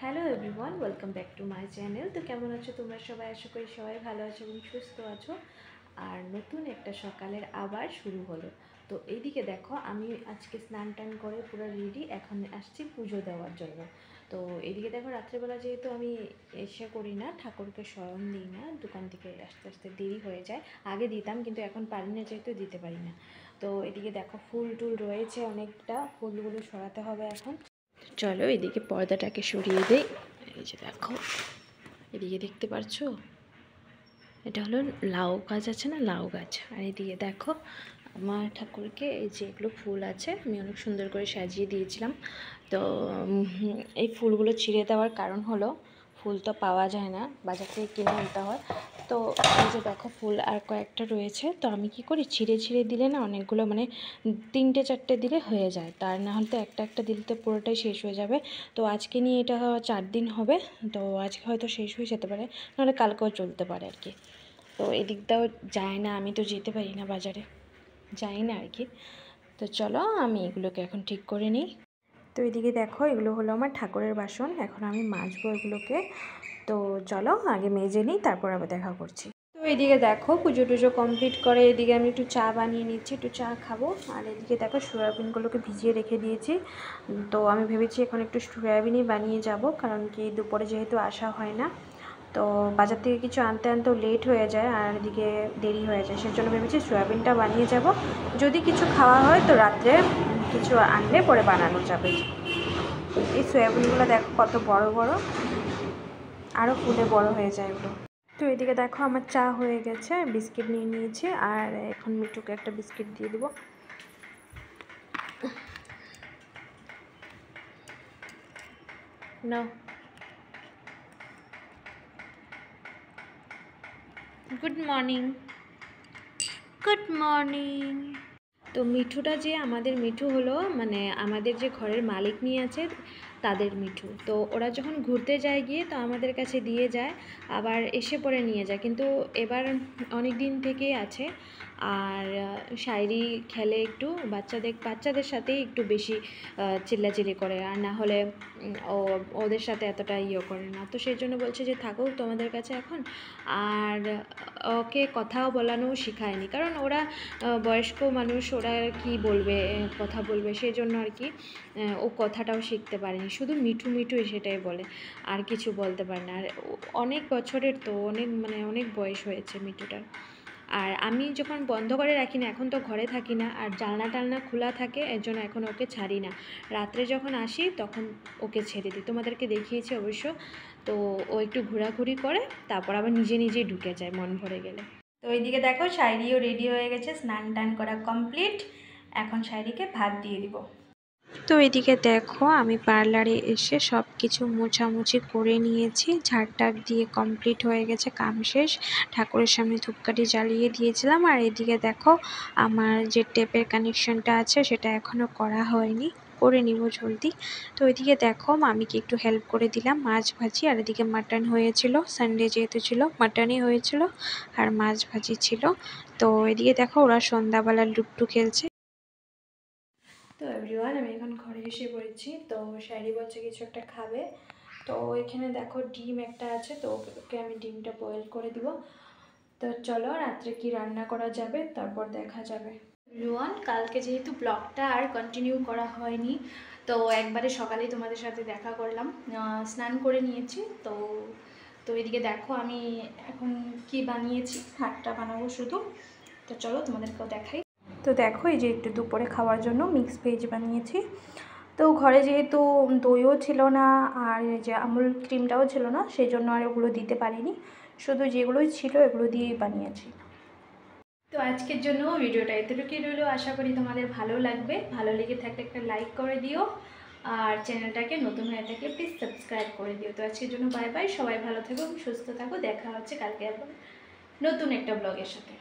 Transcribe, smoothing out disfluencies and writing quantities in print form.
Hello everyone, welcome back to my channel. তো কেমন আছো তোমরা সবাই? আশা করি সবাই ভালো আছো এবং সুস্থ আছো। আর নতুন একটা সকালের আবার শুরু হলো। তো এইদিকে দেখো, আমি আজকে স্নান টান করে পুরো রেডি, এখন আসছি পুজো দেওয়ার জন্য। তো এইদিকে দেখো, রাত্রেবেলা যেহেতু আমি এসে করি না, ঠাকুরকে স্বয়ং দিই না, দোকান থেকে আস্তে আস্তে দেরি হয়ে যায়। আগে দিতাম কিন্তু এখন পারি না, যেহেতু দিতে পারি না। তো এদিকে দেখো, ফুল টুল রয়েছে অনেকটা, ফুলগুলো সরাতে হবে এখন। চলো এদিকে পর্দাটাকে সরিয়ে দেই। এই যে দেখো, এদিকে দেখতে পাচ্ছো, এটা হলো লাউ গাছ আছে না, লাউ গাছ। আর এদিকে দেখো আমার ঠাকুরকে এই যে এগুলো ফুল আছে, আমি অনেক সুন্দর করে সাজিয়ে দিয়েছিলাম। তো এই ফুলগুলো ছিঁড়ে দেওয়ার কারণ হলো, ফুল তো পাওয়া যায় না, বাজার থেকে কিনে আনতে হয়। তো এই যে দেখো, ফুল আর কয়েকটা রয়েছে, তো আমি কি করি, ছিঁড়ে ছিঁড়ে দিলে না অনেকগুলো, মানে 3-4টে দিলে হয়ে যায়, তার না হলে তো একটা একটা দিলে তো পুরোটাই শেষ হয়ে যাবে। তো আজকে নিয়ে এটা 4 দিন হবে, তো আজকে হয়তো শেষ হয়ে যেতে পারে, নাহলে কালকেও চলতে পারে আর কি। তো এদিকটাও যায় না, আমি তো যেতে পারি না বাজারে, যাই না আর কি। তো চলো আমি এগুলোকে এখন ঠিক করে নিই। তো এদিকে দেখো, এগুলো হলো আমার ঠাকুরের বাসন, এখন আমি মাজবো এগুলোকে। তো চলো আগে মেজে নিই, তারপর আবার দেখা করছি। তো এদিকে দেখো, পুজো টুজো কমপ্লিট করে এদিকে আমি একটু চা বানিয়ে নিচ্ছি, একটু চা খাবো। আর এদিকে দেখো, সয়াবিনগুলোকে ভিজিয়ে রেখে দিয়েছি। তো আমি ভেবেছি এখন একটু সয়াবিনই বানিয়ে যাব, কারণ কি দুপুরে যেহেতু আসা হয় না, তো বাজার থেকে কিছু আনতে আনতেও লেট হয়ে যায় আর এদিকে দেরি হয়ে যায়, সেজন্য ভেবেছি সয়াবিনটা বানিয়ে যাব। যদি কিছু খাওয়া হয় তো রাত্রে কিছু আনলে পরে বানানো যাবে। এই সয়াবিনগুলো দেখো কত বড় বড়, আরও ফুলে বড় হয়ে যায় এগুলো। তো এদিকে দেখো, আমার চা হয়ে গেছে, বিস্কিট নিয়ে নিয়েছি, আর এখন মিঠুকে একটা বিস্কিট দিয়ে দেবো। নাও। Good morning. Good morning. তো মিঠুটা যে আমাদের মিঠু হলো, মানে আমাদের যে ঘরের মালিক নিয়ে আছে তাদের মিঠু। তো ওরা যখন ঘুরতে যায় গিয়ে, তো আমাদের কাছে দিয়ে যায়, আবার এসে পরে নিয়ে যায়। কিন্তু এবার অনেক দিন থেকেই আছে, আর শায়রি খেলে একটু, বাচ্চাদের সাথেই একটু বেশি চিল্লাচিল্লি করে, আর না হলে ওদের সাথে এতটা করে না। তো সেই জন্য বলছে যে থাকুক তোমাদের কাছে এখন। আর ওকে কথাও বলানো শেখায়নি, কারণ ওরা বয়স্ক মানুষ, ওরা কি বলবে, কথা বলবে, সেই জন্য আর কি ও কথাটাও শিখতে পারেনি, শুধু মিঠু মিঠু সেটাই বলে, আর কিছু বলতে পারে না। আর অনেক বছরের তো, অনেক বয়স হয়েছে মিঠুটার। আর আমি যখন বন্ধ করে রাখি না, এখন তো ঘরে থাকি না, আর জানলা টালনা খোলা থাকে, এর জন্য এখন ওকে ছাড়ি না। রাত্রে যখন আসি তখন ওকে ছেড়ে দিই, তোমাদেরকে দেখিয়েছি অবশ্য। তো ও একটু ঘোরাঘুরি করে, তারপর আবার নিজে নিজেই ঢুকে যায় মন ভরে গেলে। তো এইদিকে দেখো, শায়রিও রেডি হয়ে গেছে, স্নান টান করা কমপ্লিট, এখন শায়রিকে ভাত দিয়ে দিব। তো এদিকে দেখো, আমি পার্লারে এসে সব কিছু মোছামুছি করে নিয়েছি, ঝাড়টাক দিয়ে কমপ্লিট হয়ে গেছে, কাম শেষ। ঠাকুরের সামনে ধূপকাঠি জ্বালিয়ে দিয়েছিলাম। আর এদিকে দেখো, আমার যে টেপের কানেকশনটা আছে সেটা এখনও করা হয়নি, করে নিব জলদি। তো এদিকে দেখো, মামিকে একটু হেল্প করে দিলাম, মাছ ভাজি। আর এদিকে মাটন হয়েছিল, সানডে যেহেতু ছিল, মাটনই হয়েছিল, আর মাছ ভাজি ছিল। তো এদিকে দেখো, ওরা সন্ধ্যাবেলা লুড্ডু খেলছে। তো এভরিওয়ান, আমি এখন ঘরে এসে পড়েছি। তো শায়রি বলছে কিছু একটা খাবে, তো এখানে দেখো ডিম একটা আছে, তো ওকে আমি ডিমটা বয়েল করে দিব। তো চলো রাত্রে কি রান্না করা যাবে তারপর দেখা যাবে। এভরিওয়ান, কালকে যেহেতু ব্লগটা আর কন্টিনিউ করা হয়নি, তো একবারে সকালেই তোমাদের সাথে দেখা করলাম, স্নান করে নিয়েছি। তো তো এদিকে দেখো, আমি এখন কি বানিয়েছি, ভাতটা বানাবো শুধু। তো চলো তোমাদেরকেও দেখাই। তো দেখো, এই যে একটু দুপুরে খাওয়ার জন্য মিক্স ভেজ বানিয়েছি। তো ঘরে যেহেতু দইও ছিল না, আর এই যে আমুল ক্রিমটাও ছিল না, সেই জন্য আর ওগুলো দিতে পারিনি, শুধু যেগুলোই ছিল এগুলো দিয়েই বানিয়েছি। তো আজকের জন্য ভিডিওটা এতটুকুই রইল, আশা করি তোমাদের ভালো লাগবে। ভালো লেগে থাকলে একটা লাইক করে দিও, আর চ্যানেলটাকে নতুন হয়ে থাকলে প্লিজ সাবস্ক্রাইব করে দিও। তো আজকের জন্য বাই বাই, সবাই ভালো থাকো, সুস্থ থাকো, দেখা হচ্ছে কালকে আবার নতুন একটা ব্লগের সাথে।